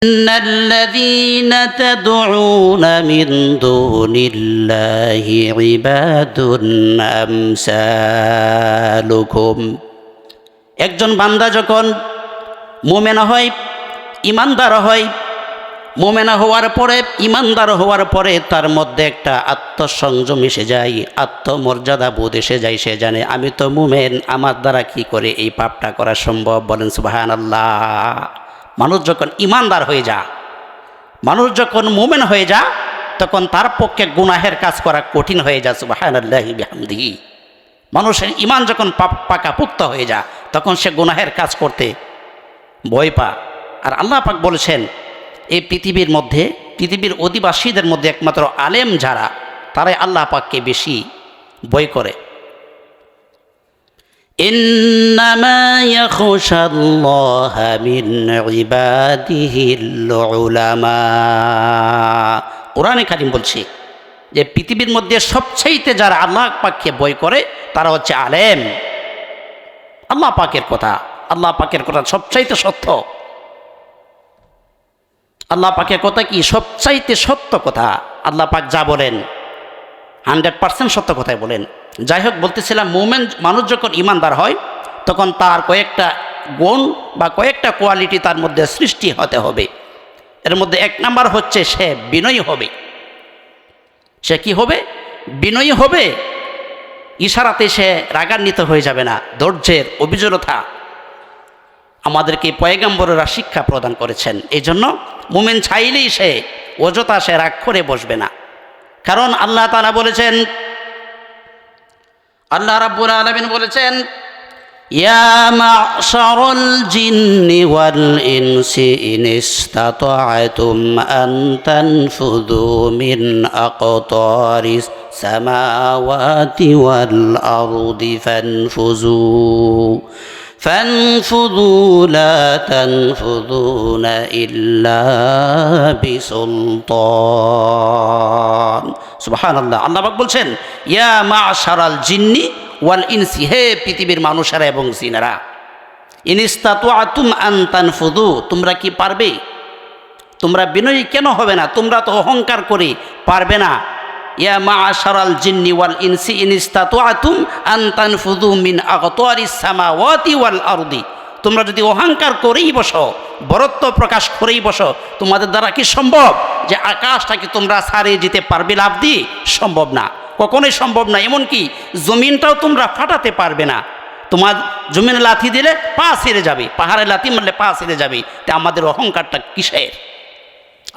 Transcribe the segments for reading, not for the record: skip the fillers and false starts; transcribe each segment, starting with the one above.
إن الذين تدعون من دون الله عباد أمثالكم একজন বান্দা যখন মুমিনা হয়, ইমানদার হয়, মুমিনা হওয়ার পরে, ইমানদার হওয়ার পরে তার মধ্যে একটা আত্মসংযম এসে যায়, আত্মমর্যাদা বোধ এসে যায়। সে জানে আমি তো মুমিন, আমার দ্বারা কি করে এই পাপটা করা সম্ভব? বলেন সুবহানাল্লাহ। মানুষ যখন ইমানদার হয়ে যা, মানুষ যখন মুমিন হয়ে যা, তখন তার পক্ষে গুনাহের কাজ করা কঠিন হয়ে যায়। সুবহানাল্লাহি বিহামদিহি। মানুষের ইমান যখন পাকাপোক্ত হয়ে যা, তখন সে গুনাহের কাজ করতে ভয় পা। আর আল্লাহ পাক বলেছেন, এই পৃথিবীর মধ্যে, পৃথিবীর অধিবাসীদের মধ্যে একমাত্র আলেম যারা, তারাই আল্লাহ পাককে বেশি ভয় করে। ইন্নামা ইয়াখশাল্লাহা মিন ইবাদিহিল উলামা। কোরআনে কারীম বলছে যে পৃথিবীর মধ্যে সবচাইতে যারা আল্লাহ পাককে ভয় করে তারা হচ্ছে আলেম। আল্লাহ পাকের কথা, আল্লাহ পাকের কথা সবচাইতে সত্য। আল্লাহ পাকের কথা কি? সবচাইতে সত্য কথা। আল্লাহ পাক যা বলেন 100% সত্য কথাই বলেন। যাই হোক, বলতেছিলাম, মুমিন মানুষ যখন ইমানদার হয় তখন তার কয়েকটা গুণ বা কয়েকটা কোয়ালিটি তার মধ্যে সৃষ্টি হতে হবে। এর মধ্যে এক নাম্বার হচ্ছে সে বিনয়ী হবে। সে কি হবে? বিনয়ী হবে। ইশারাতে সে রাগান্বিত হয়ে যাবে না। ধৈর্যের অবিচলতা আমাদেরকে পয়গম্বরেরা শিক্ষা প্রদান করেছেন। এই জন্য মুমিন চাইলেই সে অযথা সে রাগ করে বসবে না। কারণ আল্লাহ তাআলা বলেছেন, আল্লাহ রাব্বুল আলামিন বলেছেন, ইয়া মা'শারাল জিন্নি ওয়াল ইনসি ইন ইসতাতা'তুম আন তানফুযু মিন আকতারিস সামাওয়াতি ওয়াল আরদি ফানফুযু লা তানফুযুনা ইল্লা বিসুলতান। সুবহানাল্লাহ। আল্লাহ পাক বলছেন, ইয়া মা'শারাল জিন্নি ওয়াল ইনসি, হে পৃথিবীর মানুষেরা এবং জিনেরা, ইন ইসতাতা'তুম আন তানফুযু, তোমরা কি পারবে? তোমরা বিনয়ী কেন হবে না? তোমরা তো অহংকার করে পারবে না। ইয়া মা'শারাল জিন্নি ওয়াল ইনসি ইন ইসতাতা'তুম আন তানফুযু মিন আকতারিস সামাওয়াতি ওয়াল আরদি, তোমরা যদি অহংকার করেই বসো, বরত্ব প্রকাশ করেই বসো, তোমাদের দ্বারা কি সম্ভব যে আকাশটাকে তোমরা ছাড়িয়ে যেতে পারবে লাফ দিয়ে? সম্ভব না, কখনোই সম্ভব না। এমনকি জমিনটাও তোমরা ফাটাতে পারবে না। তোমার জমিনে লাথি দিলে পা ছিঁড়ে যাবে, পাহাড়ে লাথি মারলে পা ছিঁড়ে যাবে। তা আমাদের অহংকারটা কিসের?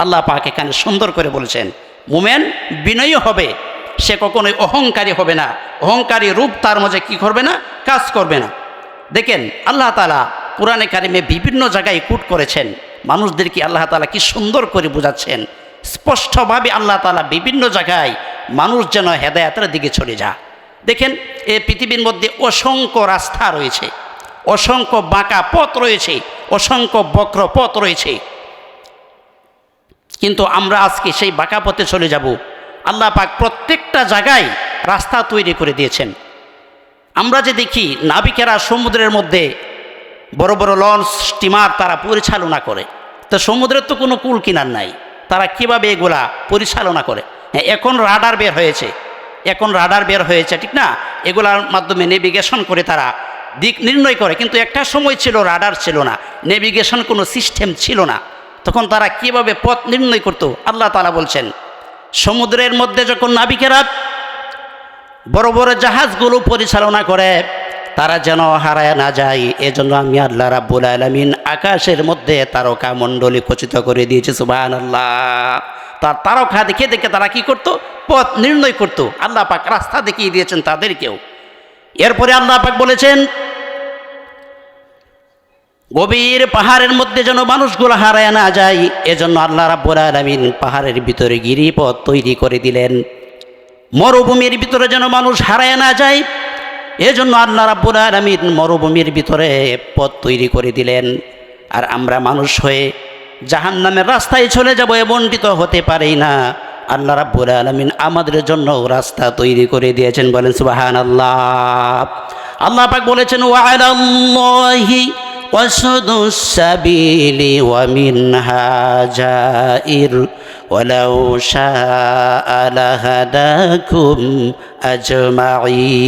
আল্লাহ পাক এখানে সুন্দর করে বলেছেন, মুমিন বিনয়ী হবে, সে কখনোই অহংকারী হবে না। অহংকারী রূপ তার মাঝে কি করবে না? কাজ করবে না। দেখেন, আল্লাহ তাআলা কুরআনে কারিমে বিভিন্ন জায়গায় কোট করেছেন। মানুষদেরকে আল্লাহ তাআলা কি সুন্দর করে বোঝাচ্ছেন। স্পষ্টভাবে আল্লাহ তাআলা বিভিন্ন জায়গায় মানুষ যেন হেদায়েতের দিকে চলে যায়। দেখেন, এই পৃথিবীর মধ্যে অসংখ্য রাস্তা রয়েছে, অসংখ্য বাঁকা পথ রয়েছে, অসংখ্য বক্র পথ রয়েছে, কিন্তু আমরা আজকে সেই বাঁকা পথে চলে যাব। আল্লাহ পাক প্রত্যেকটা জায়গায় রাস্তা তৈরি করে দিয়েছেন। আমরা যে দেখি নাবিকেরা সমুদ্রের মধ্যে বড় বড় লঞ্চ, স্টিমার তারা পরিচালনা করে, তো সমুদ্রের তো কোনো কুল কিনার নাই, তারা কিভাবে এগুলা পরিচালনা করে? এখন রাডার বের হয়েছে, এখন রাডার বের হয়েছে, ঠিক না? এগুলার মাধ্যমে নেভিগেশন করে তারা দিক নির্ণয় করে। কিন্তু একটা সময় ছিল রাডার ছিল না, নেভিগেশন কোনো সিস্টেম ছিল না, তখন তারা কিভাবে পথ নির্ণয় করত? আল্লাহ তাআলা বলছেন, সমুদ্রের মধ্যে যখন নাবিকেরা বড় বড় জাহাজগুলো পরিচালনা করে, তারা যেন হারায় না যায়, এজন্য আমি আল্লাহ রাব্বুল আলামিন আকাশের মধ্যে তারকা মণ্ডলী খচিত করে দিয়েছে। সুবহানাল্লাহ। তার তারকা দেখে দেখে তারা কি করত? পথ নির্ণয় করত। আল্লাহ পাক রাস্তা দেখিয়ে দিয়েছেন তাদেরকেও। এরপরে আল্লাহ পাক বলেছেন, গভীর পাহাড়ের মধ্যে যেন মানুষগুলো হারায় না যায়, এজন্য আল্লাহ রাব্বুল আলামিন পাহাড়ের ভিতরে গিরিপথ তৈরি করে দিলেন। মরুভূমির ভিতরে যেন মানুষ হারায় না যায়, এজন্য আল্লাহ রাব্বুল আলামিন মরুভূমির ভিতরে পথ তৈরি করে দিলেন। আর আমরা মানুষ হয়ে জাহান্নামের রাস্তায় চলে যাব, এমনটি তো হতে পারে না। আল্লাহ রাব্বুল আলামিন আমাদের জন্য রাস্তা তৈরি করে দিয়েছেন। বলেন সুবহানাল্লাহ। আল্লাহ পাক বলেছেন, ওয়া আলাল্লাহি وسدوا السبيل ومنها جائر ولو شاء لهداكم আজমাইন।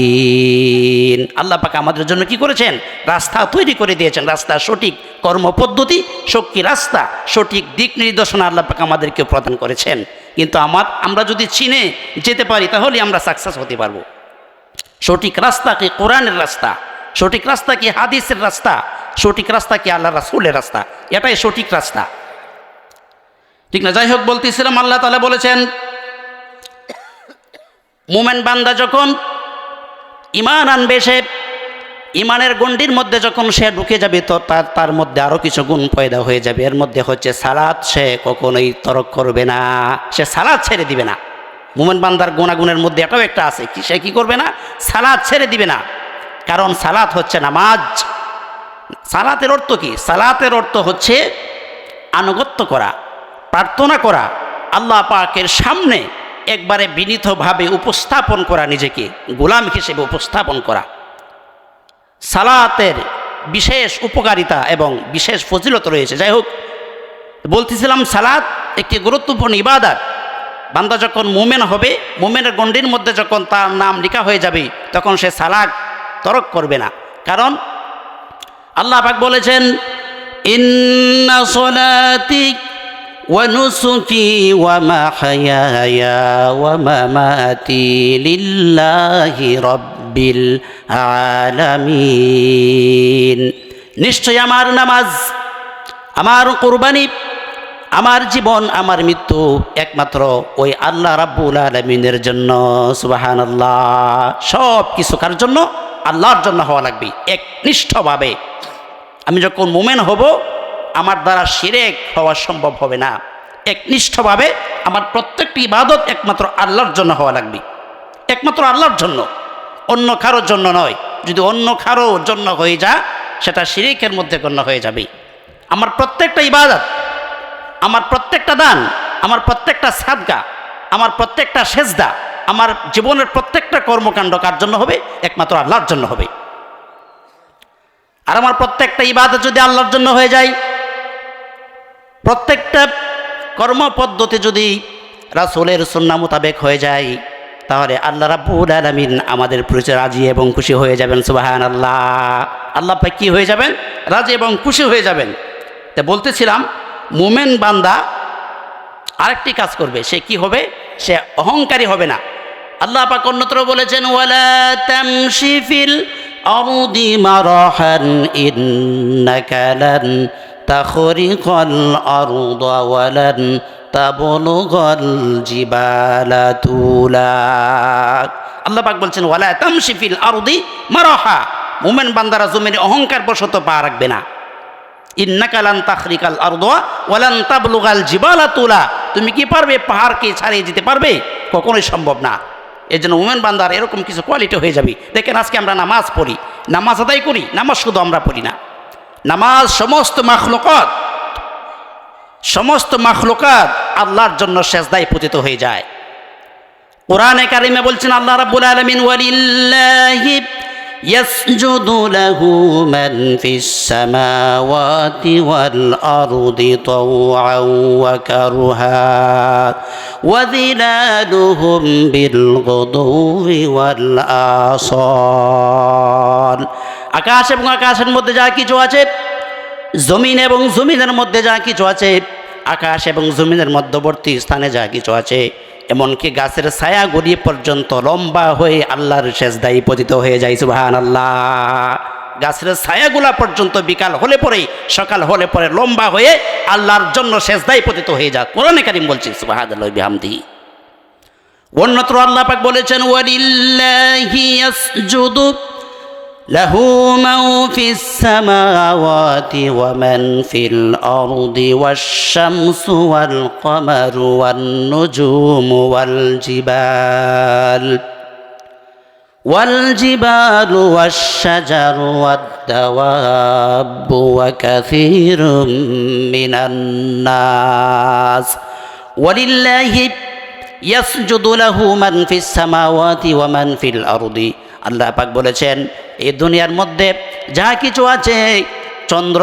আল্লাহ পাক আমাদের জন্য কি করেছেন? রাস্তা তৈরি করে দিয়েছেন। রাস্তা সঠিক কর্মপদ্ধতি, সঠিক রাস্তা, সঠিক দিক নির্দেশনা আল্লাহ পাক আমাদেরকে প্রদান করেছেন। কিন্তু আমরা যদি চিনে যেতে পারি তাহলে আমরা সাকসেস হতে পারবো। সঠিক রাস্তা কি কোরআনের রাস্তা, সঠিক রাস্তা কি হাদিসের রাস্তা, সঠিক রাস্তা কি আল্লাহ রাসূলের রাস্তা, এটাই সঠিক রাস্তা, ঠিক না? যাই হোক, বলতেছিলাম আল্লাহ তাআলা বলেছেন মুমিন বান্দা যখন ঈমান আনবে, সে ঈমানের গণ্ডির মধ্যে যখন সে ঢুকে যাবে তো তার মধ্যে আরও কিছু গুণ পয়দা হয়ে যাবে। এর মধ্যে হচ্ছে সালাত, সে কখনোই তরক করবে না, সে সালাত ছেড়ে দিবে না। মুমিন বান্দার গুণাগুণের মধ্যে এটাও একটা আছে, কি সে কি করবে না? সালাত ছেড়ে দিবে না। কারণ সালাত হচ্ছে নামাজ। সালাতের অর্থ কি? সালাতের অর্থ হচ্ছে আনুগত্য করা, প্রার্থনা করা, আল্লাহ পাকের সামনে একবারে বিনীতভাবে উপস্থাপন করা, নিজেকে গোলাম হিসেবে উপস্থাপন করা। সালাতের বিশেষ উপকারিতা এবং বিশেষ ফজিলত রয়েছে। যাই হোক, বলতেছিলাম সালাত একটি গুরুত্বপূর্ণ ইবাদত। বান্দা যখন মুমিন হবে, মুমিনের গণ্ডির মধ্যে যখন তার নাম লেখা হয়ে যাবে, তখন সে সালাত তরক করবে না। কারণ আল্লাহ পাক বলেছেন ইন্না সলাতি ওয়া নুসুকি ওয়া মাহইয়ায়া ওয়া মামাতি লিল্লাহি রাব্বিল আলামিন। নিশ্চয় আমার নামাজ, আমার কুরবানি, আমার জীবন, আমার মৃত্যু একমাত্র ওই আল্লাহ রাব্বুল আলামিনের জন্য। সুবহানাল্লাহ। সব কিছু কার জন্য? আল্লাহর জন্য হওয়া লাগবে একনিষ্ঠভাবে। আমি যখন মুমিন হব, আমার দ্বারা শিরক হওয়া সম্ভব হবে না। একনিষ্ঠভাবে আমার প্রত্যেকটি ইবাদত একমাত্র আল্লাহর জন্য হওয়া লাগবে, একমাত্র আল্লাহর জন্য, অন্য কারোর জন্য নয়। যদি অন্য কারোর জন্য হয়ে যায়, সেটা শিরকের মধ্যে গণ্য হয়ে যাবে। আমার প্রত্যেকটা ইবাদত, আমার প্রত্যেকটা দান, আমার প্রত্যেকটা সাদকা, আমার প্রত্যেকটা সেজদা, আমার জীবনের প্রত্যেকটা কর্মকাণ্ড কার জন্য হবে? একমাত্র আল্লাহর জন্য হবে। আর আমার প্রত্যেকটা ইবাদত যদি আল্লাহর জন্য হয়ে যায়, প্রত্যেকটা কর্মপদ্ধতি যদি রাসূলের সুন্নাহ মোতাবেক হয়ে যায়, তাহলে আল্লাহ রাব্বুল আলামিন আমাদের প্রতি রাজি এবং খুশি হয়ে যাবেন। সুবহানাল্লাহ। আল্লাহ পাক কি হয়ে যাবেন? রাজি এবং খুশি হয়ে যাবেন। তা বলতেছিলাম, মুমিন বান্দা আরেকটি কাজ করবে। সে কি হবে? সে অহংকারী হবে না। আল্লাহ পাক অন্যত্র বলেছেন ওয়ালা তামশি ফিল আরদি মারাহান ইন্নাকা লান তাখরিকাল আরদা ওয়ালান তাবলুগাল জিবালা তুলা। আল্লাহ পাক বলছেন ওয়ালা তামশি ফিল আরদি মারাহা। মুমিন বান্দারা জমিনে অহংকার বশত পা রাখবে না। ইন্নাকা লান তাখরিকাল আরদা ওয়ালান তাবলুগাল জিবালা তুলা। তুমি কি পারবে পাহাড়কে ছাড়িয়ে যেতে পারবে? কখনোই সম্ভব না। এই জন্য মুমিন বান্দার এরকম কিছু কোয়ালিটি হয়ে যাবে। দেখেন, আজকে আমরা নামাজ পড়ি, নামাজ আদায় করি। নামাজ শুধু আমরা পড়ি না, নামাজ সমস্ত মাখলুকাত আল্লাহর জন্য সেজদায় পতিত হয়ে যায়। কোরআনে কারিমে বলছেন আল্লাহ রাব্বুল আলামিন ওয়ালিল্লাহি ইয়াসজুদু লাহু মান ফিস সামাওয়াতি ওয়াল আরদি তাওআন ওয়া কারহা ওয়া যিলালুহুম বিল গুদুওয়ি ওয়াল আসাল। আকাশ এবং আকাশের মধ্যে যা কিছু আছে, জমিন এবং জমিনের মধ্যে যা কিছু আছে, আকাশ এবং জমিনের মধ্যবর্তী স্থানে যা কিছু আছে, এমনকি গাছের ছায়া গড়িয়ে পর্যন্ত লম্বা হয়ে আল্লাহর সেজদায় পতিত হয়ে যায়। সুবহানাল্লাহ। গাছের ছায়াগুলা পর্যন্ত বিকাল হলে পরে, সকাল হলে পরে লম্বা হয়ে আল্লাহর জন্য সেজদায় পতিত হয়ে যায়। কোরআনে কারীম বলছে সুবহানাল্লাহি বিহামদিহি। অন্যত্র আল্লাহ পাক বলেছেন ওয়ালিল্লাহি ইয়াসজুদু লাহু মান ফিস সামাওয়াতি ওয়া মান ফিল আরদি ওয়াশ শামসু ওয়াল কমারু ওয়ান নুজুমু ওয়াল জিবালু ওয়াশ শাজারু ওয়াদ দাওয়াবু ওয়া কাসীরুম মিনান নাস। ওয়ালিল্লাহি ইয়াসজুদু লাহু মান ফিস সামাওয়াতি ওয়া মান ফিল আরদি। আল্লাহ পাক বলেছেন, এই দুনিয়ার মধ্যে যা কিছু আছে, চন্দ্র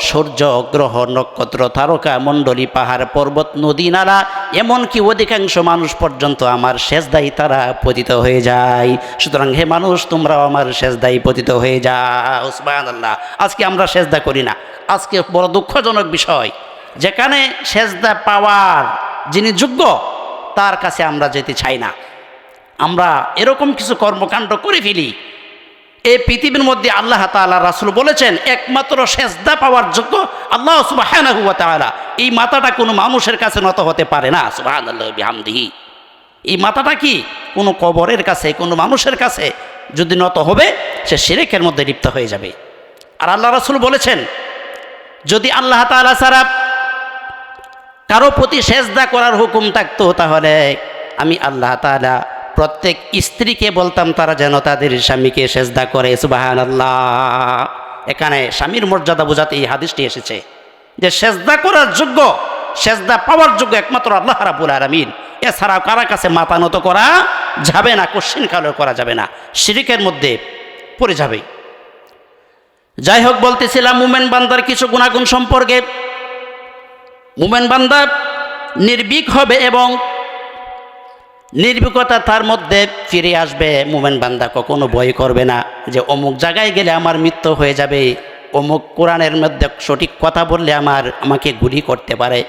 সূর্য গ্রহ নক্ষত্র তারকা মণ্ডলী পাহাড় পর্বত নদী নালা এমনকি অধিকাংশ মানুষ পর্যন্ত আমার সেজদায় তারা পতিত হয়ে যায়। সুতরাং হে মানুষ, তোমরাও আমার সেজদায় পতিত হয়ে যাও। সুবহানাল্লাহ। আজকে আমরা সেজদা করি না। আজকে বড় দুঃখজনক বিষয়, যেখানে সেজদা পাওয়ার যিনি যোগ্য তার কাছে আমরা যেতে চাই না। আমরা এরকম কিছু কর্মকাণ্ড করে ফেলি। এই পৃথিবীর মধ্যে আল্লাহ তাআলা রাসূল বলেছেন একমাত্র সেজদা পাওয়ার যোগ্য আল্লাহ সুবহানাহু ওয়া তাআলা। এই মাথাটা কোনো মানুষের কাছে নত হতে পারে না। সুবহানাল্লাহি ওয়া বিহামদিহি। এই মাথাটা কি কোনো কবরের কাছে, কোনো মানুষের কাছে যদি নত হবে, সে শিরকের মধ্যে লিপ্ত হয়ে যাবে। আর আল্লাহ রাসূল বলেছেন, যদি আল্লাহ তাআলা ছাড়া কারো প্রতি সেজদা করার হুকুম থাকতো, তাহলে আমি আল্লাহ তাআলা প্রত্যেক স্ত্রীকে বলতাম তারা যেন তাদের স্বামীকে সেজদা করে। সুবহানাল্লাহ। এখানে স্বামীর মর্যাদা বোঝাতে এই হাদিসটি এসেছে যে সেজদা করার যোগ্য, সেজদা পাওয়ার যোগ্য একমাত্র আল্লাহ রাব্বুল আলামিন। এছাড়া কারো কাছে মাথা নত করা যাবে না, কোশ্চিন কালো করা যাবে না, শিরকের মধ্যে পড়ে যাবে। যাই হোক, বলতেছিলাম মুমিন বান্দার কিছু গুণাগুণ সম্পর্কে। মুমিন বান্দা নির্ভীক হবে এবং নির্ভীকতা তার মধ্যে ফিরে আসবে। মুমিন বান্দা কখনো ভয় করবে না যে অমুক জায়গায় গেলে আমার মৃত্যু হয়ে যাবে, অমুক কোরআনের মধ্যে সঠিক কথা বললে আমাকে গুলি করতে পারে,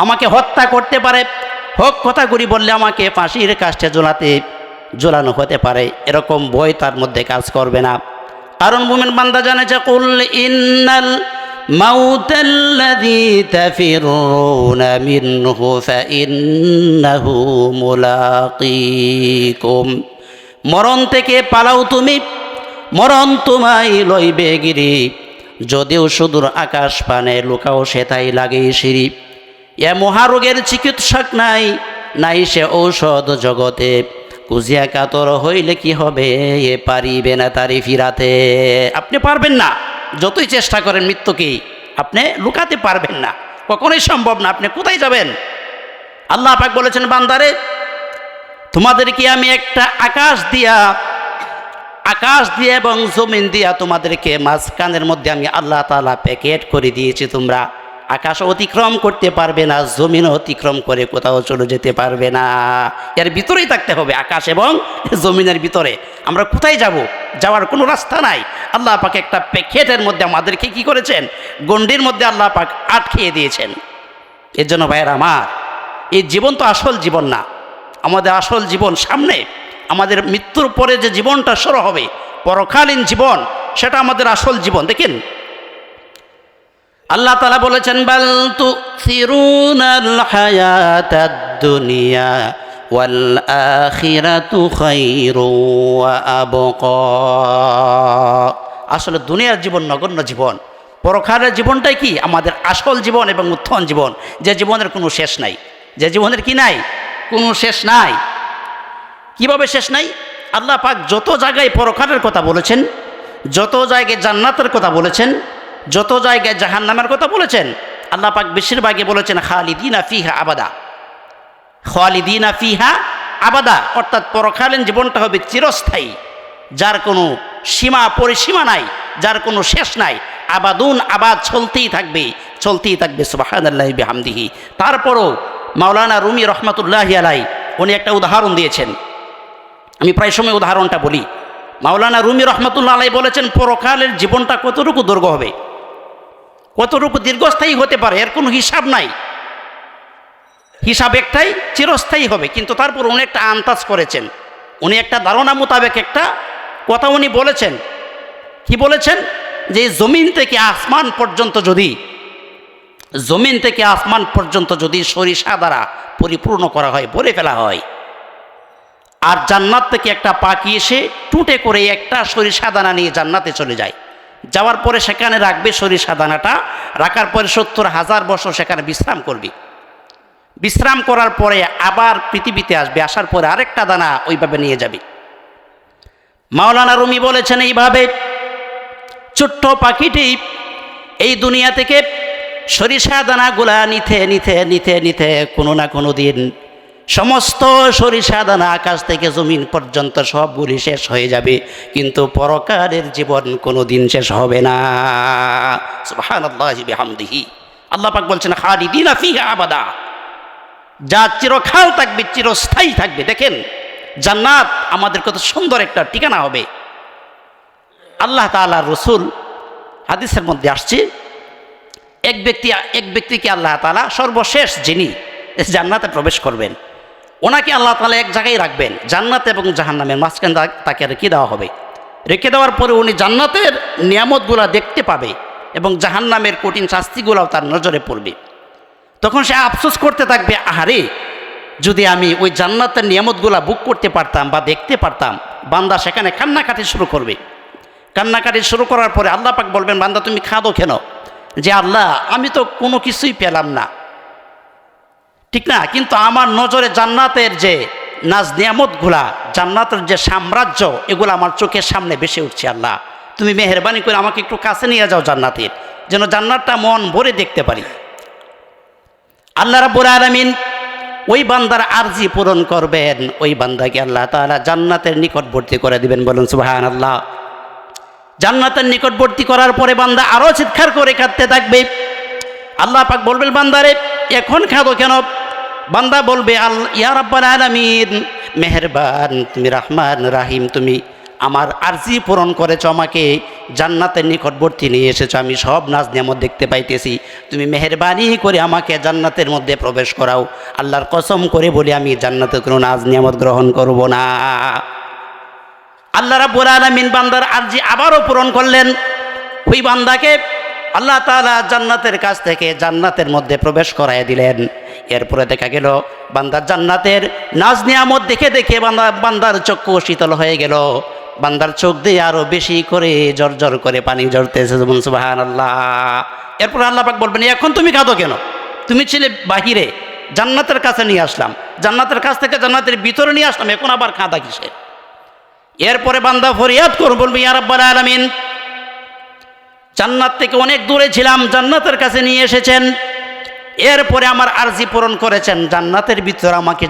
আমাকে হত্যা করতে পারে, হক কথা গুলি বললে আমাকে ফাঁসির কাস্টে ঝোলানো হতে পারে। এরকম ভয় তার মধ্যে কাজ করবে না। কারণ মুমিন বান্দা জানে যে কুল ইন্নাল মাউতাল্লাযী তাফিরুনা মিনহু ফাইন্নাহু মুলাকীকুম। মরণ থেকে পালাও তুমি, মরণ তোমায় লইবে গিরি। যদিও সুদূর আকাশ পানে লুকাও সেথাই লাগে সিঁড়ি। এ মহারোগের চিকিৎসক নাই, নাই সে ঔষধ জগতে। কুজিয়া কাতর হইলে কি হবে, এ পারিবে না তারি ফিরাতে। আপনি পারবেন না, যতই চেষ্টা করেন মৃত্যুকে আপনি লুকাতে পারবেন না, কখনোই সম্ভব না। আপনি কোথায় যাবেন? আল্লাহ পাক বলেছেন, বান্দারে তোমাদেরকে আমি একটা আকাশ দিয়া এবং জমিন দিয়া তোমাদেরকে মাঝখানের মধ্যে আমি আল্লাহ তাআলা প্যাকেট করে দিয়েছি। তোমরা আকাশ অতিক্রম করতে পারবে না, জমিন অতিক্রম করে কোথাও চলে যেতে পারবে না। এর ভিতরেই থাকতে হবে, আকাশ এবং জমিনের ভিতরে। আমরা কোথায় যাব? যাওয়ার কোনো রাস্তা নাই। আল্লাহ পাক একটা প্যাকেটের মধ্যে আমাদেরকে কি করেছেন, গণ্ডির মধ্যে আল্লাহ পাক আটকিয়ে দিয়েছেন। এর জন্য ভাইয়েরা আমার, এই জীবন তো আসল জীবন না। আমাদের আসল জীবন সামনে। আমাদের মৃত্যুর পরে যে জীবনটা শুরু হবে, পরকালীন জীবন, সেটা আমাদের আসল জীবন। দেখেন আল্লাহ তাআলা বলেছেন, বাল তুসিরুনাল হায়াতাদ দুনিয়া ওয়াল আখিরাতু খায়রুন ওয়া আবকা। আসলে দুনিয়ার জীবন নগণ্য জীবন, পরকালের জীবনটাই কি আমাদের আসল জীবন এবং উত্তম জীবন, যে জীবনের কোনো শেষ নাই, যে জীবনের কি নাই, কোনো শেষ নাই। কিভাবে শেষ নাই? আল্লাহ পাক যত জায়গায় পরকালের কথা বলেছেন, যত জায়গায় জান্নাতের কথা বলেছেন, যত জায়গায় জাহান্নামের কথা বলেছেন, আল্লাহ পাক বেশিরভাগই বলেছেন খালিদিনা ফিহা আবাদা। খালিদিনা ফিহা আবাদা, অর্থাৎ পরকালীন জীবনটা হবে চিরস্থায়ী, যার কোনো সীমা পরিসীমা নাই, যার কোনো শেষ নাই। আবাদুন, আবাদ, চলতেই থাকবে, চলতেই থাকবে। সুবহানাল্লাহি বিহামদিহি। তারপরও মাওলানা রুমি রহমাতুল্লাহি আলাইহি উনি একটা উদাহরণ দিয়েছেন। আমি প্রায় সময় উদাহরণটা বলি। মাওলানা রুমি রহমাতুল্লাহ আলাইহি বলেছেন, পরকালের জীবনটা কতটুকু দৈর্ঘ্য হবে, কতটুকু দীর্ঘস্থায়ী হতে পারে, এর কোনো হিসাব নাই। হিসাব একটাই, চিরস্থায়ী হবে। কিন্তু তারপর উনি একটা আন্দাজ করেছেন, উনি একটা ধারণা মোতাবেক একটা কথা উনি বলেছেন। কি বলেছেন? যে জমিন থেকে আসমান পর্যন্ত যদি সরিষা দ্বারা পরিপূর্ণ করা হয়, ভরে ফেলা হয়, আর জান্নাত থেকে একটা পাখি এসে টুটে করে একটা সরিষা দানা নিয়ে জান্নাতে চলে যায়, যাওয়ার পরে সেখানে রাখবে সরিষা দানাটা, রাখার পরে ৭০,০০০ বছর সেখানে বিশ্রাম করবে। বিশ্রাম করার পরে আবার পৃথিবীতে আসবে, আসার পরে আরেকটা দানা ওইভাবে নিয়ে যাবে। মাওলানা রুমি বলেছেন, এইভাবে ছোট্ট পাখিটি এই দুনিয়া থেকে সরিষা দানাগুলা নিতে নিতে নিতে নিতে কোনো না কোনো দিন সমস্ত সরিষা দানা আকাশ থেকে জমিন পর্যন্ত সবগুলি শেষ হয়ে যাবে, কিন্তু পরকালের জীবন কোনোদিন শেষ হবে না। সুবহানাল্লাহি বিহামদিহি। আল্লাহ পাক বলছেন খালিদিনা ফিহা আবাদা, যা চিরকাল থাকবে, চিরস্থায়ী থাকবে। দেখেন জান্নাত আমাদের কত সুন্দর একটা ঠিকানা হবে। আল্লাহ তাআলার রাসূল হাদিসের মধ্যে আসছে, এক ব্যক্তিকে আল্লাহ তাআলা সর্বশেষ যিনি জান্নাতে প্রবেশ করবেন, ওনাকে আল্লাহ তাআলা এক জায়গায় রাখবেন, জান্নাত এবং জাহান্নামের মাঝখানে তাকে রেখে দেওয়া হবে। রেখে দেওয়ার পরে উনি জান্নাতের নিয়ামতগুলো দেখতে পাবে এবং জাহান্নামের কঠিন শাস্তিগুলোও তার নজরে পড়বে। তখন সে আফসোস করতে থাকবে, আহারে যদি আমি ওই জান্নাতের নিয়ামতগুলা বুক করতে পারতাম বা দেখতে পারতাম। বান্দা সেখানে কান্নাকাটি শুরু করবে। কান্নাকাটি শুরু করার পরে আল্লাহ পাক বলবেন, বান্দা তুমি কাঁদো কেন? যে আল্লাহ আমি তো কোনো কিছুই পেলাম না, ঠিক না, কিন্তু আমার নজরে জান্নাতের যে নাজ নিয়ামতগুলা, জান্নাতের যে সাম্রাজ্য, এগুলো আমার চোখের সামনে ভেসে উঠছে। আল্লাহ তুমি মেহেরবানি করে আমাকে একটু কাছে নিয়ে যাও জান্নাতের, যেন জান্নাতটা মন ভরে দেখতে পারি। আল্লাহ রাব্বুল আলামিন ওই বান্দার আরজি পূরণ করবেন, ওই বান্দাকে আল্লাহ তাআলা জান্নাতের নিকটবর্তী করে দিবেন। বলুন সুবহানাল্লাহ। জান্নাতের নিকটবর্তী করার পরে বান্দা আরও চিৎকার করে কাঁদতে থাকবে। আল্লাহ পাক বলবেন, বান্দারে এখন কাঁদো কেন? বান্দা বলবে, ইয়া রাব্বাল আলামিন, মেহেরবান তুমি, রহমান রাহিম, তুমি আমার আরজি পূরণ করেছ, আমাকে জান্নাতের নিকটবর্তী নিয়ে এসেছো, আমি সব নাজ নিয়ামত দেখতে পাইতেছি, তুমি মেহেরবানি করে আমাকে জান্নাতের মধ্যে প্রবেশ করাও। আল্লাহর কসম করে বলি আমি জান্নাতের কোনো নাজ নিয়ামত গ্রহণ করব না। আল্লাহ রাব্বুল আলামিন বান্দার আরজি আবারও পূরণ করলেন। ওই বান্দাকে আল্লাহ তাআলা জান্নাতের কাছ থেকে জান্নাতের মধ্যে প্রবেশ করায় দিলেন। এরপরে দেখা গেল বান্দার জান্নাতের নাজ নিয়ামত দেখে দেখে বান্দার চক্ষু শীতল হয়ে গেল। বান্দার চোখ দিয়ে আরো বেশি করে জর্জর করে পানি ঝরতেছে। সুবহানাল্লাহ। এরপর আল্লাহ পাক বলবেন, এখন তুমি কাঁদো কেন? তুমি ছিলে বাহিরে, জান্নাতের কাছে নিয়ে আসলাম, জান্নাতের কাছ থেকে জান্নাতের ভিতরে নিয়ে আসলাম, এখন আবার কাঁদা কিসে? এরপরে বান্দা ফরিয়াদ করে বলবে, ইয়া রাব্বাল আলামিন, জান্নাত থেকে অনেক দূরে ছিলাম, জান্নাতের কাছে নিয়ে এসেছেন, এরপরে আমার আরজি পূরণ করেছেন, জান্নাতের ভিতরে আমাকে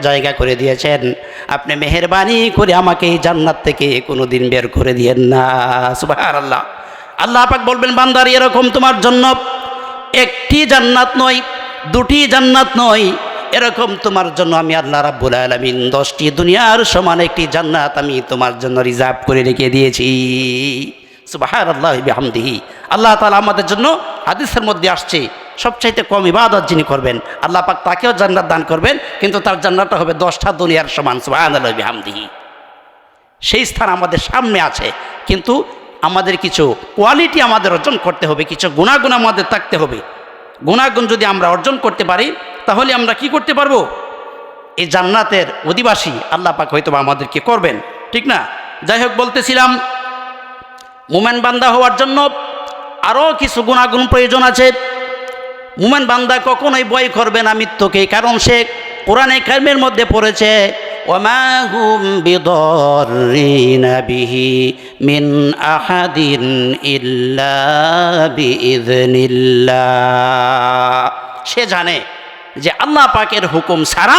জায়গা করে দিয়েছেন, আপনি মেহেরবানি করে আমাকে এই জান্নাত থেকে কোনোদিন বের করে দিয়েন না। সুবহানাল্লাহ। আল্লাহ পাক বলবেন, বান্দার এরকম তোমার জন্য একটি জান্নাত নয়, দুটি জান্নাত নয়, এরকম তোমার জন্য আমি আল্লাহ রাব্বুল আলামিন 10টি দুনিয়ার সমান একটি জান্নাত আমি তোমার জন্য রিজার্ভ করে রেখে দিয়েছি। সুবহানাল্লাহি বিহামদিহি। আল্লাহ তাআলা আমাদের জন্য হাদিসের মধ্যে আসছে, সবচাইতে কম ইবাদত যিনি করবেন আল্লাহ পাক তাকেও জান্নাত দান করবেন, কিন্তু তার জান্নাতটা হবে 10টা দুনিয়ার সমান। সুবহানাল্লাহি বিহামদিহি। সেই স্থান আমাদের সামনে আছে, কিন্তু আমাদের কিছু কোয়ালিটি আমাদের অর্জন করতে হবে, কিছু গুণাগুণ আমাদের থাকতে হবে। গুণাগুণ যদি আমরা অর্জন করতে পারি তাহলে আমরা কি করতে পারবো? এই জান্নাতের অধিবাসী আল্লাহ পাক হয়তো আমাদেরকে করবেন, ঠিক না? যাই হোক, বলতেছিলাম মুমিন বান্দা হওয়ার জন্য আরও কিছু গুণাগুণ প্রয়োজন আছে। মুমিন বান্দা কখনোই ভয় করবে না মৃত্যুকে, কারণ সে কোরআনে কারিমের মধ্যে পড়েছে, ওয়ামা হুম বিদররিনা বিহি মিন আহাদিন ইল্লা বিইযনিল্লাহ। সে জানে যে আল্লাহ পাকের হুকুম ছাড়া,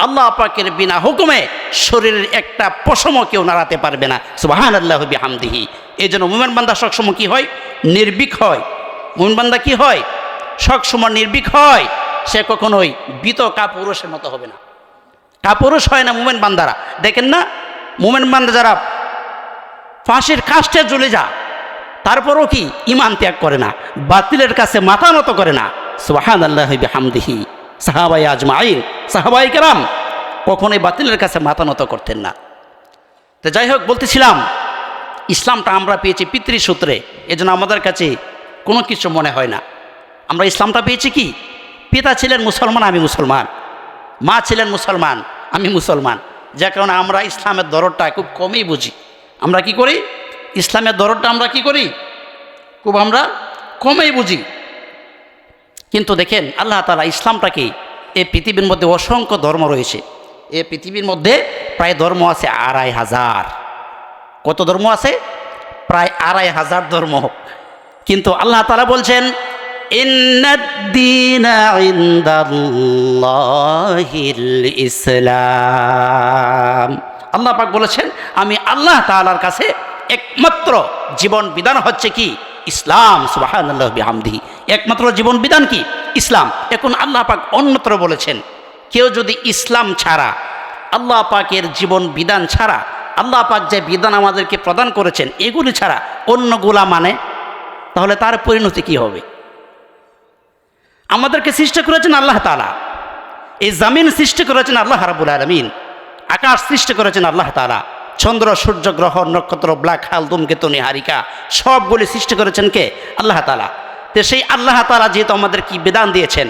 আল্লাহ পাকের বিনা হুকুমে শরীরের একটা পশমও কেউ নাড়াতে পারবে না। সুবহানাল্লাহি বিহামদিহি। এই জন্য মুমিন বান্দা সবসময় কি হয়? নির্ভীক হয়। মুমিন বান্দা কি হয়? সবসময় নির্ভীক হয়। সে কখনোই ভীত কাপুরুষের মতো হবে না। কাপুরুষ হয় না মুমিন বান্দারা। দেখেন না, মুমিন বান্দা যারা ফাঁসির কাস্টে ঝুলে যা, তারপরও কি ঈমান ত্যাগ করে না, বাতিলের কাছে মাথা নত করে না। সুবহানাল্লাহি বিহামদিহি। সাহাবায়ে আজমাইন, সাহাবায়ে কেরাম কখনোই বাতিলের কাছে মাথা নত করতেন না। তো যাই হোক, বলতেছিলাম ইসলামটা আমরা পেয়েছি পিতৃসূত্রে, এজন্য আমাদের কাছে কোনো কিছু মনে হয় না। আমরা ইসলামটা পেয়েছি কি? পিতা ছিলেন মুসলমান, আমি মুসলমান, মা ছিলেন মুসলমান, আমি মুসলমান, যার কারণে আমরা ইসলামের দরদটা খুব কমই বুঝি। আমরা কি করি? ইসলামের দরদটা আমরা কি করি? খুব আমরা কমই বুঝি। কিন্তু দেখেন আল্লাহ তাআলা ইসলামটাকে, এই পৃথিবীর মধ্যে অসংখ্য ধর্ম রয়েছে, এই পৃথিবীর মধ্যে প্রায় ধর্ম আছে 2500। কত ধর্ম আছে? প্রায় 2500 ধর্ম। কিন্তু আল্লাহ তাআলা বলছেন ইন্নাদ-দীনা ইনদাল্লাহিল ইসলাম। আল্লাহ পাক বলেছেন আমি আল্লাহ তাআলার কাছে একমাত্র জীবন বিধান হচ্ছে কি? ইসলাম। সুবহানাল্লাহ বিহামদিহি। একমাত্র জীবন বিধান কি? ইসলাম। এখন আল্লাহ পাক অন্যত্র বলেছেন কেউ যদি ইসলাম ছাড়া, আল্লাহ পাকের জীবন বিধান ছাড়া, আল্লাহ পাক যে বিধান আমাদেরকে প্রদান করেছেন এগুলি ছাড়া অন্যগুলা মানে, তাহলে তার পরিণতি কি হবে? আমাদেরকে সৃষ্টি করেছেন আল্লাহ তাআলা, এই জমিন সৃষ্টি করেছেন আল্লাহ রাব্বুল আলামিন, আকাশ সৃষ্টি করেছেন আল্লাহ তাআলা, চন্দ্র সূর্য গ্রহ নক্ষত্র ব্ল্যাক হোল ধূমকেতু নীহারিকা সবগুলি সৃষ্টি করেছেন কে? আল্লাহ তাআলা। তো সেই আল্লাহ তাআলা যেহেতু আমাদের কি বিধান দিয়েছেন,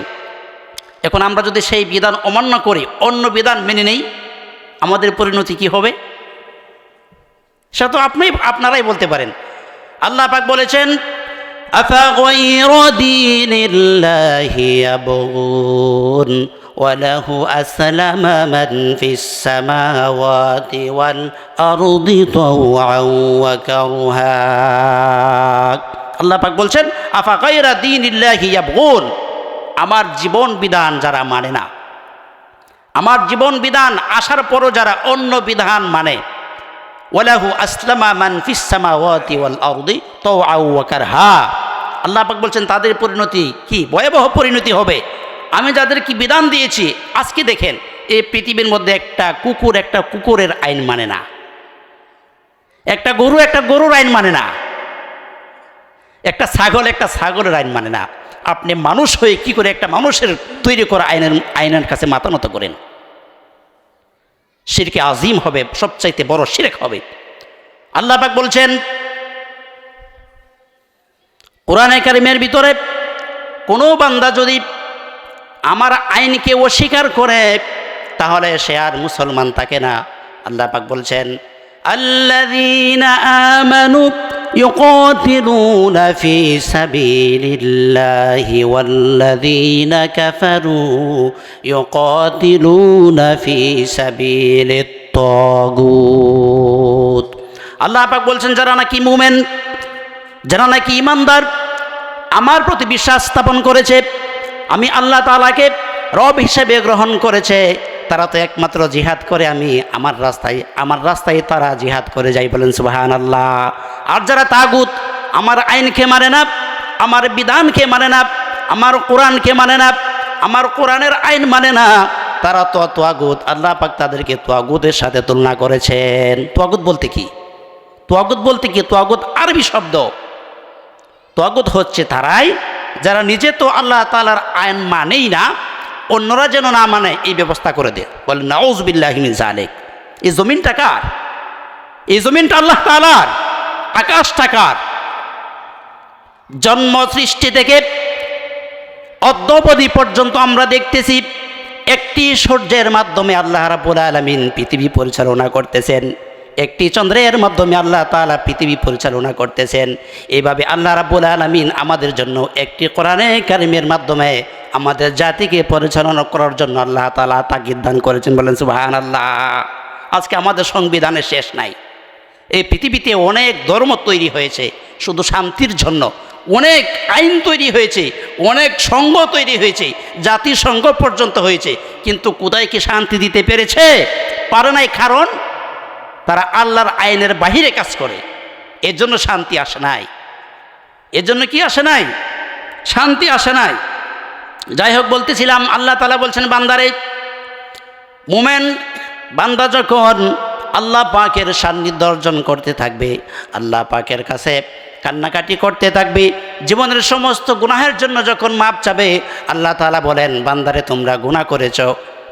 এখন আমরা যদি সেই বিধান অমান্য করি, অন্য বিধান মেনে নেই, আমাদের পরিণতি কি হবে? সেটা তো আপনারাই বলতে পারেন। আল্লাহ পাক বলেছেন আফাগায়রা দীনিল্লাহি ইয়াবগুন ওয়ালাহু আসলামা মান ফিস সামাওয়াতি ওয়াল আরদি তাওআন ওয়া কারহা। আল্লাহ পাক বলছেন আফাগায়রা দীনিল্লাহি ইয়াবগুন, আমার জীবন বিধান যারা মানে না, আমার জীবন বিধান আসার পরও যারা অন্য বিধান মানে, ওয়ালাহু আসলামা মান ফিস সামাওয়াতি ওয়াল আরদি তাওআন ওয়া কারহা। আল্লাহ পাক বলছেন তাদের পরিণতি কি? ভয়াবহ পরিণতি হবে। আমি যাদের কি বিধান দিয়েছি, আজকে দেখেন এই পৃথিবীর মধ্যে একটা কুকুরের আইন মানে না, একটা গরুর আইন মানে না, একটা ছাগলের আইন মানে না। আপনি মানুষ হয়ে কি করে একটা মানুষের তৈরি করা আইনের কাছে মাথা নত করেন? শিরকে আজিম হবে, সবচাইতে বড় শিরক হবে। আল্লাহ পাক বলছেন কোরআনে কারিমের ভিতরে, কোনো বান্দা যদি আমার আইনকে অস্বীকার করে তাহলে সে আর মুসলমান থাকে না। আল্লাহ পাক বলছেন আল্লাযীনা আমানু ইউকাতিলুনা ফি সাবিলিল্লাহি ওয়াল্লাযীনা কাফারু ইউকাতিলুনা ফি সাবিলিত তাগুত। আল্লাহ পাক বলছেন যারা নাকি মুমিন, যারা নাকি ঈমানদার, আমার প্রতি বিশ্বাস স্থাপন করেছে, আমি আল্লাহ তাআলাকে রব হিসেবে গ্রহণ করেছে, তারা তো একমাত্র জিহাদ করে আমি আমার রাস্তায় তারা জিহাদ করে যাই। বলেন সুবহানাল্লাহ। আর যারা তাগুত, আমার আইনকে মানে না, আমার বিধানকে মানে না, আমার কোরআনকে মানে না, আমার কোরআনের আইন মানে না, তারা তো তাগুত। আল্লাহ পাক তাদেরকে তাগুতের সাথে তুলনা করেছেন। তাগুত বলতে কি? তাগুত আরবি শব্দ। তাগুত হচ্ছে তারাই যারা নিজে তো আল্লাহ তাআলার আইন মানেই না, অন্যরা যেন না মানে এই ব্যবস্থা করে দেয়। বলেন নাউযুবিল্লাহি মিন যালিক। এই জমিনটা কার? এই জমিনটা আল্লাহ তাআলার, আকাশটা কার? জন্ম সৃষ্টি থেকে অদ্যাবধি পর্যন্ত আমরা দেখতেছি একটি সূর্যের মাধ্যমে আল্লাহ রাব্বুল আলামিন পৃথিবী পরিচালনা করতেছেন, একটি চন্দ্রের মাধ্যমে আল্লাহ তাআলা পৃথিবী পরিচালনা করতেছেন। এইভাবে আল্লাহ রাব্বুল আলামিন আমাদের জন্য একটি কোরআনে কারিমের মাধ্যমে আমাদের জাতিকে পরিচালনা করার জন্য আল্লাহ তাআলা তাগিদ দান করেছেন। বলেন সুবহানাল্লাহ। আজকে আমাদের সংবিধানের শেষ নাই। এই পৃথিবীতে অনেক ধর্ম তৈরি হয়েছে শুধু শান্তির জন্য, অনেক আইন তৈরি হয়েছে, অনেক সংঘ তৈরি হয়েছে, জাতিসংঘ পর্যন্ত হয়েছে, কিন্তু কোথায় কি শান্তি দিতে পেরেছে? পারে নাই। কারণ তারা আল্লাহর আইনের বাহিরে কাজ করে, এর জন্য শান্তি আসে নাই। এর জন্য কি আসে নাই? শান্তি আসে নাই। যাই হোক, বলতেছিলাম আল্লাহ তাআলা বলছেন বান্দারে, মুমিন বান্দা যখন আল্লাহ পাকের সান্নিধ্য অর্জন করতে থাকবে, আল্লাহ পাকের কাছে কান্নাকাটি করতে থাকবে, জীবনের সমস্ত গুনাহের জন্য যখন মাপ চাবে, আল্লাহ তাআলা বলেন বান্দারে তোমরা গুনাহ করেছো,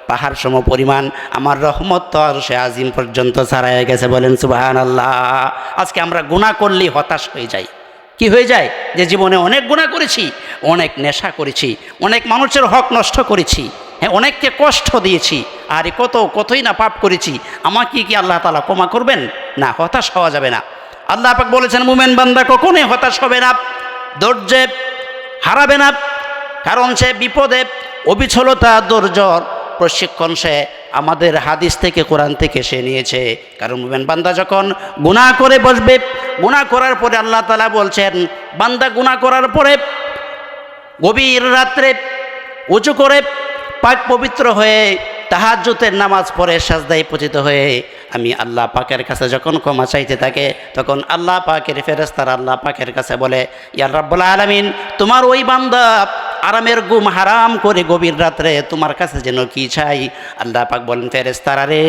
পাহাড় সম পরিমাণ আমার রহমত তো আরশে আজিম পর্যন্ত ছাড়াইয়া গেছে। বলেন সুবহানাল্লাহ। আজকে আমরা গুনাহ করলেই হতাশ হয়ে যাই। কি হয়ে যায়? যে জীবনে অনেক গুনাহ করেছি, অনেক নেশা করেছি, অনেক মানুষের হক নষ্ট করেছি, হ্যাঁ অনেককে কষ্ট দিয়েছি, আর কতই না পাপ করেছি, আমাকে কি আল্লাহ তাআলা ক্ষমা করবেন? না, হতাশ হওয়া যাবে না। আল্লাহ পাক বলেছেন মুমিন বান্দা কখনোই হতাশ হবে না, ধৈর্য হারাবে না, কারণ সে বিপদে অবিচলতা ধৈর্যর প্রশিক্ষণ সে আমাদের হাদিস থেকে কোরআন থেকে সে নিয়েছে। কারণ মুমিন বান্দা যখন গুনাহ করে বসবে, গুনাহ করার পরে আল্লাহ তাআলা বলছেন বান্দা গুনাহ করার পরে গভীর রাত্রে উঁচু করে পাক পবিত্র হয়ে তাহাজ্জুদের নামাজ পড়ে সাজদায় পতিত হয়ে আমি আল্লাহ পাকের কাছে যখন ক্ষমা চাইতে থাকে, তখন আল্লাহ পাকের ফেরেশতারা আল্লাহ পাকের কাছে বলে, ইয়া রাব্বুল আলামিন, তোমার ওই বান্দা আরামের ঘুম হারাম করে গভীর রাত্রে তোমার কাছে যেন কি চাই। আল্লাহ পাক বলেন, ফেরেশতারা রে,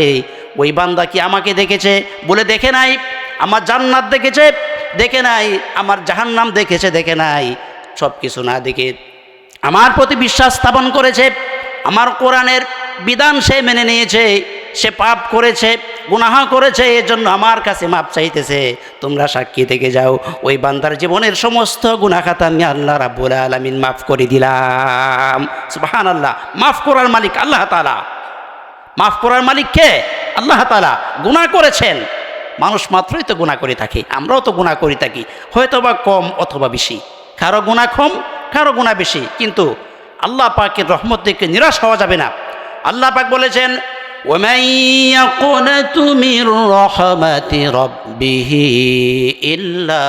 ওই বান্দা কি আমাকে দেখেছে? বলে দেখে নাই। আমার জান্নাত দেখেছে? দেখে নাই। আমার জাহান্নাম দেখেছে? দেখে নাই। সব কিছু না দেখে আমার প্রতি বিশ্বাস স্থাপন করেছে, আমার কোরআনের বিধান সে মেনে নিয়েছে, সে পাপ করেছে, গুনাহ করেছে, এজন্য আমার কাছে মাপ চাইতেছে। তোমরা সাক্ষী থেকে যাও, ওই বান্দার জীবনের সমস্ত গুনাহ খাতা আমি আল্লাহ রাব্বুল আলামিন মাফ করে দিলাম। সুবহানাল্লাহ। মাফ করার মালিক আল্লাহ তাআলা। মাফ করার মালিক কে? আল্লাহ তাআলা। গুনাহ করেছেন, মানুষ মাত্রই তো গুনাহ করে থাকে, আমরাও তো গুনাহ করে থাকি, হয়তো বা কম অথবা বেশি, কারো গুনাহ কম কারো গুনাহ বেশি, কিন্তু আল্লাহ পাকের রহমত থেকে নিরাশ হওয়া যাবে না। আল্লাহ পাক বলেছেন, ওয়ামান ইয়াকুনাতু মির রাহমাতি রাব্বিহি ইল্লা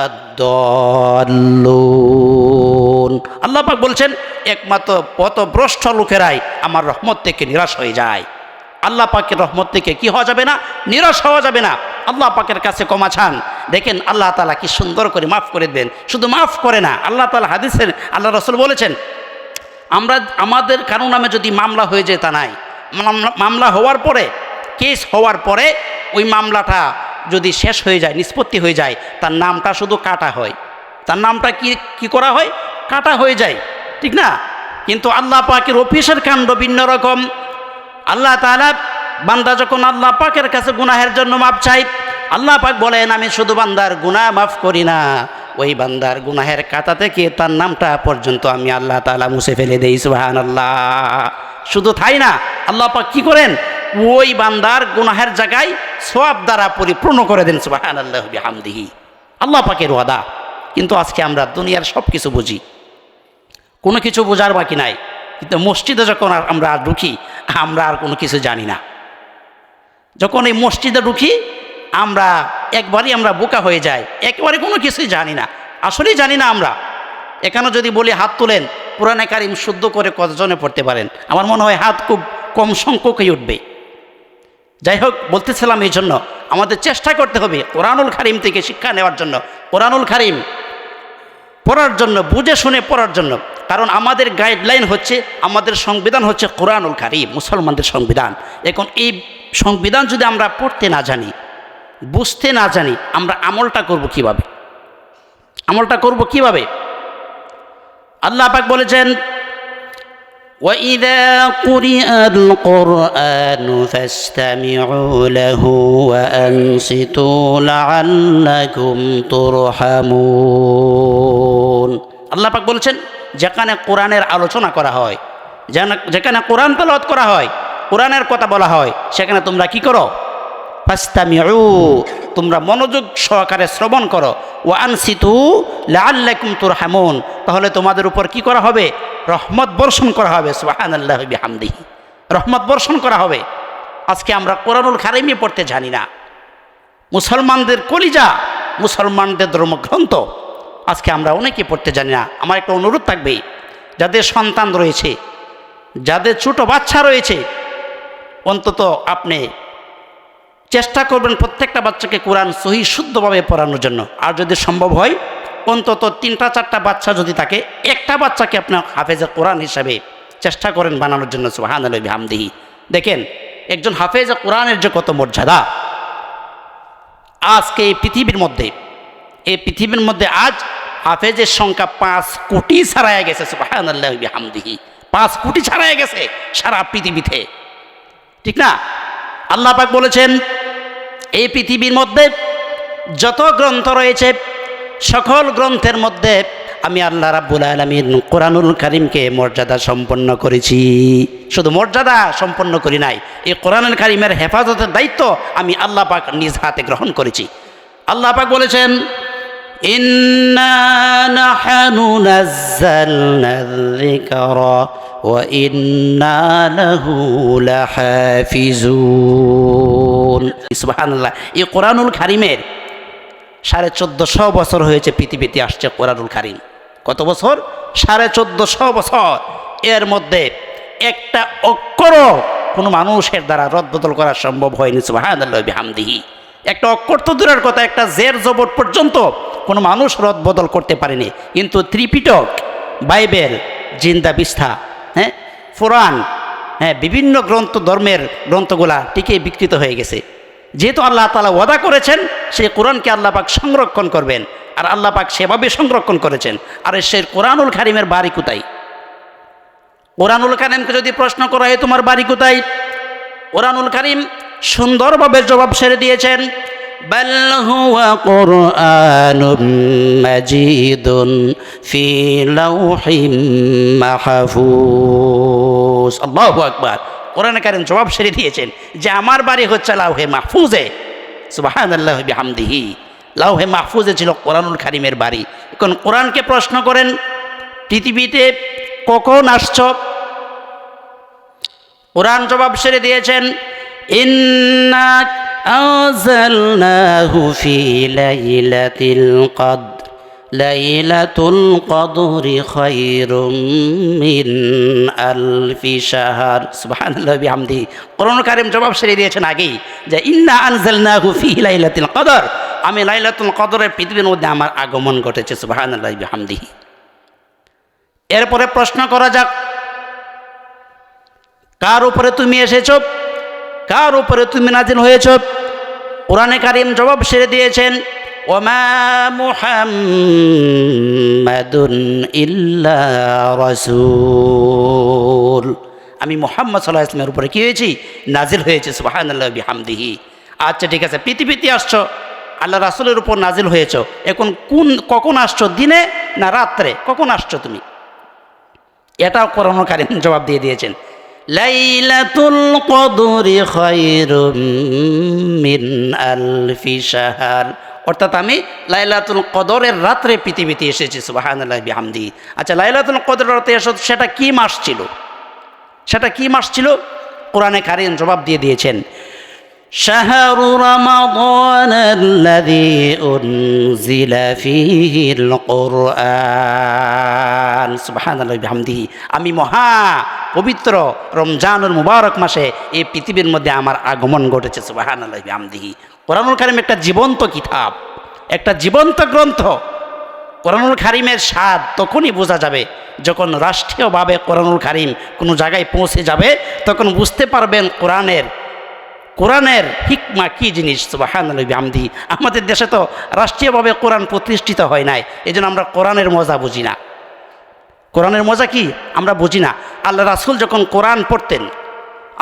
দাল্লুন। আল্লাহ পাক বলছেন, একমাত্র পথভ্রষ্ট লোকেরাই আমার রহমত থেকে নিরাশ হয়ে যায়। আল্লাহ পাকের রহমত থেকে কি হওয়া যাবে না? নিরাশ হওয়া যাবে না। আল্লাহ পাকের কাছে ক্ষমা চান, দেখেন আল্লাহ তাআলা কি সুন্দর করে মাফ করে দেবেন। শুধু মাফ করে না, আল্লাহ তাআলা হাদিসের আল্লাহ রাসূল বলেছেন, আমাদের কারো নামে যদি মামলা হয়ে যায় তা নাই, মামলা হওয়ার পরে, কেস হওয়ার পরে ওই মামলাটা যদি শেষ হয়ে যায়, নিষ্পত্তি হয়ে যায়, তার নামটা শুধু কাটা হয়। তার নামটা কি করা হয়? কাটা হয়ে যায়, ঠিক না? কিন্তু আল্লাহ পাকের অফিসের কাণ্ড ভিন্ন রকম। আল্লাহ তাআলা বান্দা যখন আল্লাহ পাকের কাছে গুনাহের জন্য মাপ চাই, আল্লাহ পাক বলেন, আমি শুধু বান্দার গুনাহ মাফ করি না, ওই বান্দার গুনাহের খাতা থেকে তার নামটা পর্যন্ত আমি আল্লাহ তাআলা মুছে ফেলে দেই। সুবহানাল্লাহ। শুধু তাই না, আল্লাহ পাক কি করেন? ওই বান্দার গুনাহের জায়গায় সওয়াব দ্বারা পরিপূর্ণ করে দেন। সুবহানাল্লাহি বিহামদিহি। আল্লাহ পাকের ওয়াদা। কিন্তু আজকে আমরা দুনিয়ার সব কিছু বুঝি, কোনো কিছু বোঝার বাকি নাই, কিন্তু মসজিদে যখন আমরা ঢুকি, আমরা আর কোনো কিছু জানি না। যখন এই মসজিদে ঢুকি, আমরা আমরা বোকা হয়ে যাই, একেবারে কোনো কিছুই জানি না, আসলেই জানি না আমরা। এখানে যদি বলি হাত তোলেন, কোরআনে কারিম শুদ্ধ করে কতজনে পড়তে পারেন? আমার মনে হয় হাত খুব কম সংখ্যকই উঠবে। যাই হোক, বলতেছিলাম এই জন্য আমাদের চেষ্টা করতে হবে কোরআনুল কারিম থেকে শিক্ষা নেওয়ার জন্য, কোরআনুল কারিম পড়ার জন্য, বুঝে শুনে পড়ার জন্য। কারণ আমাদের গাইডলাইন হচ্ছে, আমাদের সংবিধান হচ্ছে কোরআনুল কারিম, মুসলমানদের সংবিধান। এখন এই সংবিধান যদি আমরা পড়তে না জানি, বুঝতে না জানি, আমরা আমলটা করব কিভাবে? আমলটা করব কিভাবে? আল্লাহ পাক বলেছেন, وَإِذَا قُرِئَ الْقُرْآنُ فَاسْتَمِعُوا لَهُ وَأَنصِتُوا لَعَلَّكُمْ تُرْحَمُونَ। আল্লাহ পাক বলেছেন, যেখানে কোরআনের আলোচনা করা হয়, যেখানে কোরআন তেলাওয়াত করা হয়, কোরআনের কথা বলা হয়, সেখানে তোমরা কি করো? ফাস্তামিউ, তোমরা মনোযোগ সহকারে শ্রবণ করো। ওয়া আনসিতু লাআল্লাকুম তুরহামুন, তাহলে তোমাদের উপর কি করা হবে? রহমত বর্ষণ করা হবে। সুবহানাল্লাহি বিহামদিহি। রহমত বর্ষণ করা হবে। আজকে আমরা কোরআনুল কারিমই পড়তে জানি না। মুসলমানদের কলিজা, মুসলমানদের ধর্মগ্রন্থ আজকে আমরা অনেকে পড়তে জানি না। আমার একটা অনুরোধ থাকবে, যাদের সন্তান রয়েছে, যাদের ছোট বাচ্চা রয়েছে, অন্তত আপনি চেষ্টা করবেন প্রত্যেকটা বাচ্চাকে কোরআন সহি শুদ্ধভাবে পড়ানোর জন্য। আর যদি সম্ভব হয়, অন্তত 3-4টা বাচ্চা যদি থাকে, একটা বাচ্চাকে আপনার হাফেজে কোরআন হিসাবে চেষ্টা করেন বানানোর জন্য। সুবহানাল্লাহি বিহামদিহি। দেখেন একজন হাফেজে কোরআনের যে কত মর্যাদা। আজকে এই পৃথিবীর মধ্যে আজ হাফেজের সংখ্যা 5 কোটি ছাড়াইয়া গেছে। সুবহানাল্লাহি বিহামদিহি। 5 কোটি ছাড়াইয়া গেছে সারা পৃথিবীতে, ঠিক না? আল্লাহ পাক বলেছেন, এই পৃথিবীর মধ্যে যত গ্রন্থ রয়েছে, সকল গ্রন্থের মধ্যে আমি আল্লাহ রাব্বুল আলামিন কোরআনুল কারিমকে মর্যাদা সম্পন্ন করেছি। শুধু মর্যাদা সম্পন্ন করি নাই, এই কোরআনুল কারিমের হেফাজতের দায়িত্ব আমি আল্লাহ পাক নিজ হাতে গ্রহণ করেছি। আল্লাহ পাক বলেছেন, ইন্না নাহনু নাযালনা যিকরা ওয়া ইন্না লাহু লাহাফিজুন। সুবহানাল্লাহ। এই কোরআনুল কারিমের 1450 বছর হয়েছে পৃথিবীতে আসছে কোরআনুল কারিম। কত বছর? 1450 বছর। এর মধ্যে একটা অক্ষরও কোনো মানুষের দ্বারা রদবদল করা সম্ভব হয়নি। সুবহানাল্লাহ বিহামদিহি। একটা অক্ষর তো দূরের কথা, একটা জের জবর পর্যন্ত কোনো মানুষ রদবদল করতে পারেনি। কিন্তু ত্রিপিটক, বাইবেল, জিন্দা বিস্থা, কোরআন, বিভিন্ন গ্রন্থ, ধর্মের গ্রন্থগুলা টিকে বিকৃত হয়ে গেছে। যেহেতু আল্লাহ তাআলা ওয়াদা করেছেন সেই কোরআনকে আল্লাহ পাক সংরক্ষণ করবেন, আর আল্লাহ পাক সেভাবে সংরক্ষণ করেছেন। আর সেই কোরআনুল কারীমের বাড়ি কোথায়? কোরআনুল কারীমকে যদি প্রশ্ন করা হয় তোমার বাড়ি কোথায়, কোরআনুল কারীম সুন্দরভাবে জবাব সেরে দিয়েছেন, বাল হুয়া কুরআনুম মাজিদুন ফি লাউহিম মাহফুজ। আল্লাহু আকবার। কোরআনে কারীম জবাব সেরে দিয়েছেন যে আমার বাড়ি হচ্ছে লাউহে মাহফুজে। সুবহানাল্লাহ বিহামদিহি। লাউহে মাহফুজে ছিল কোরআনুল কারীমের বাড়ি। এখন কোরআনকে প্রশ্ন করেন পৃথিবীতে কখন আসছ? কোরআন জবাব সেরে দিয়েছেন, ইন্না আনজালনাহু ফি লাইলাতিল কদর লাইলাতুল কদরি খায়রুম মিন আলফি শাহর। সুবহানাল্লাহ বিহামদিহি। কোরআনুল কারীম জবাব সেরে দিয়েছেন আগেই যে ইন্না আনজালনাহু ফি লাইলাতিল কদর, আমি লাইলাতুল কদরের পৃথিবীর মধ্যে আমার আগমন ঘটেছে। সুবহানাল্লাহ বিহামদিহি। এরপরে প্রশ্ন করা যাক, কার উপরে তুমি এসেছ, কার উপরে তুমি নাজিল হয়েছ? কোরআনে কারীম জবাব সেরে দিয়েছেন, ওমা মুহাম্মাদুন ইল্লা রাসূল, আমি মুহাম্মদ সাল্লাল্লাহু আলাইহি ওয়াসাল্লামের উপরে কি হয়েছি? নাজিল হয়েছে। সুবহানাল্লাহ বিহামদিহি। আচ্ছা ঠিক আছে, পৃথিবীতে আসছো, আল্লাহ রাসূলের উপর নাজিল হয়েছ, এখন কখন আসছো? দিনে না রাত্রে? কখন আসছো তুমি? এটাও কোরআনুল কারীম জবাব দিয়ে দিয়েছেন, লাইলাতুল কদরি খায়রুম মিন আলফি শাহর, অর্থাৎ আমি লাইলাতুল কদরের রাত্রে পৃথিবীতে এসেছি। সুবহানাল্লাহ বিহামদিহি। আচ্ছা, লাইলাতুল কদরের রাতে এসো, সেটা কি মাস ছিল? সেটা কি মাস ছিল? কোরআনে কারীম জবাব দিয়ে দিয়েছেন, শাহরু রমাদানাল্লাযী উনজিলা ফীহিল কুরআন। সুবহানাল্লাহ বিহামদিহি। আমি মহা পবিত্র রমজানুল মুবারক মাসে এই পৃথিবীর মধ্যে আমার আগমন ঘটেছে। সুবহানাল্লাহ বিহামদিহি। কোরআনুল কারীম একটা জীবন্ত কিতাব, একটা জীবন্ত গ্রন্থ। কোরআনুল কারীমের স্বাদ তখনই বোঝা যাবে যখন রাষ্ট্রীয়ভাবে কোরআনুল কারীম কোনো জায়গায় পৌঁছে যাবে, তখন বুঝতে পারবেন কোরআনের হিকমা কি জিনিস। সুবহানাল্লাহ বিহামদিহি। আমাদের দেশে তো রাষ্ট্রীয়ভাবে কোরআন প্রতিষ্ঠিত হয় নাই, এই জন্য আমরা কোরআনের মজা বুঝি না। কোরআনের মজা কি আমরা বুঝি না। আল্লাহ রাসূল যখন কোরআন পড়তেন,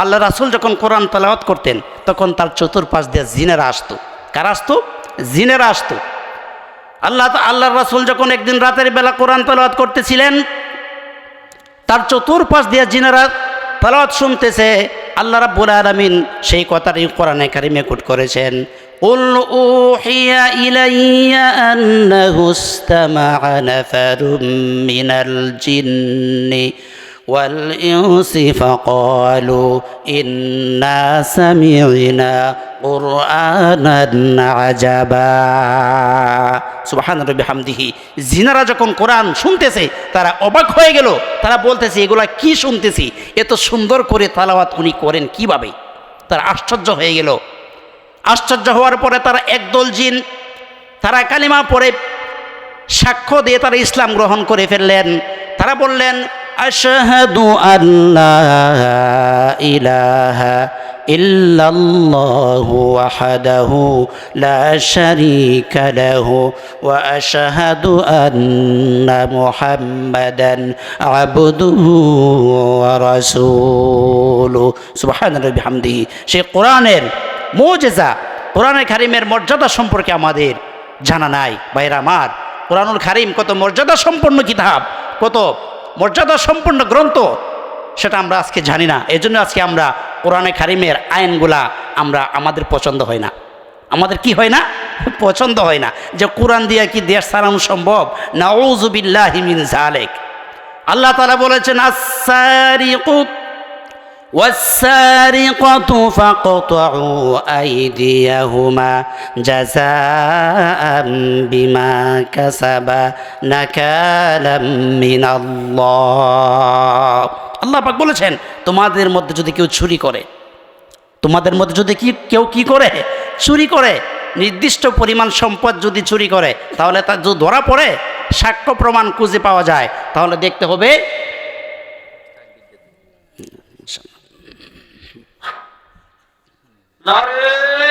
আল্লাহ রাসূল যখন কোরআন তেলাওয়াত করতেন, তখন তার চতুর্পাশ দিয়ে জিনেরা আসতো। কারা আসতো? জিনেরা আসতো। আল্লাহ রাসূল যখন একদিন রাতের বেলা কোরআন তেলাওয়াত করতেছিলেন, তার চতুর্পাশ দিয়ে জিনেরা তেলাওয়াত শুনতেছে। আল্লাহ রাব্বুল আলামিন সেই কথাটি কোরআনে কারীমে কোট করেছেন, কুল উহিয়া ইলাইয়া আন্নাহু ইসতামা'a নাফারুম মিনাল জিন্নি ওয়াল ইনসি ফাকালু ইন্না সামি'না কুরআনান আজাবা। সুবহানাল্লাহি বিহামদিহি। জিনারা যখন কোরআন শুনতেছে তারা অবাক হয়ে গেল। তারা বলতেছে, এগুলা কি শুনতেছি, এত সুন্দর করে তেলাওয়াত উনি করেন কিভাবে? তারা আশ্চর্য হয়ে গেল। আশ্চর্য হওয়ার পরে তারা একদল জিন, তারা কালিমা পড়ে সাক্ষ্য দিয়ে তারা ইসলাম গ্রহণ করে ফেললেন। তারা বললেন, আশহাদু আল্লা ইলাহা ইল্লাল্লাহু ওয়াহদাহু লা শারীকা লাহু ওয়া আশহাদু আন্না মুহাম্মাদান আবদুহু ওয়া রাসূলুহু। সুবহানাল্লাহি বিহামদিহি। সেই কোরআনের মুজিজা, কোরআনে কারীমের মর্যাদা সম্পর্কে আমাদের জানা নাই। ভাইরা আমার, কোরআনুল কারীম কত মর্যাদা সম্পন্ন কিতাব, কত মর্যাদা সম্পন্ন গ্রন্থ, সেটা আমরা আজকে জানি না। এই জন্য আজকে আমরা কোরআনে কারীমের আইনগুলা আমাদের পছন্দ হয় না। আমাদের কি হয় না? পছন্দ হয় না। যে কোরআন দিয়ে কি দেশ চালানো সম্ভব? নাউযু বিল্লাহি মিন যালিক। আল্লাহ তাআলা বলেছেন, আস-সারিকু والسارقة فاقطعوا أيديهما جزاء بما كسبا نكالا من الله আল্লাহ পাক বলেছেন তোমাদের মধ্যে যদি কেউ চুরি করে, তোমাদের মধ্যে যদি কেউ কি করে, চুরি করে, নির্দিষ্ট পরিমাণ সম্পদ যদি চুরি করে, তাহলে তার যদি ধরা পড়ে, সাক্ষ্য প্রমাণ খুঁজে পাওয়া যায়, তাহলে দেখতে হবে নারে